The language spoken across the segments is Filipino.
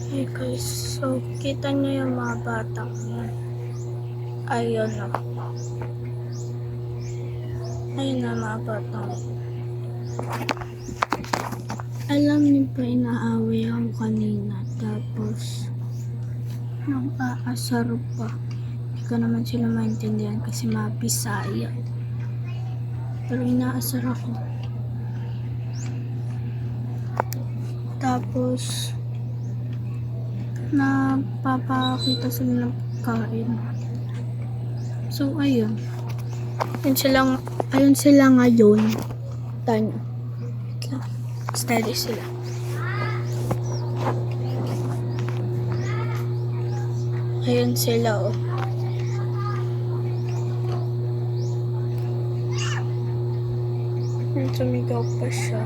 Hey guys, so kita niyo yung mga batang yan. Ayun o. Ayun na mga batang. Alam niyo ba inaaway ako kanina, tapos nang aasar pa. Hindi ko naman sila maintindihan kasi mga Bisaya. Pero inaasar ako. Tapos napapakita sila ng pagkain. So ayun. Ayun sila ngayon. Tanyo. Steady sila. Ayun sila oh. Sumigaw pa siya.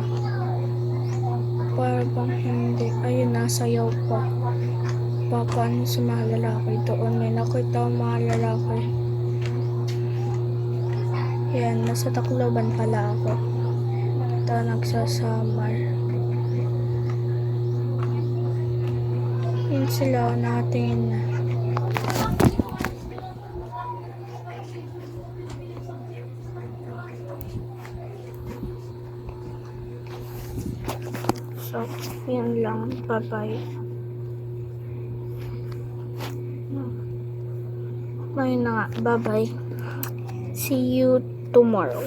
Para bang hindi. Ayun, nasayaw pa. Paano sa mga lalaki doon? May nakita ang mga lalaki. Yan, nasa Tacloban pala ako. Ito, nagsasamar. Yun sila, nakatingin na. So, yun lang. Bye-bye. Ayun na nga. Bye-bye. See you tomorrow.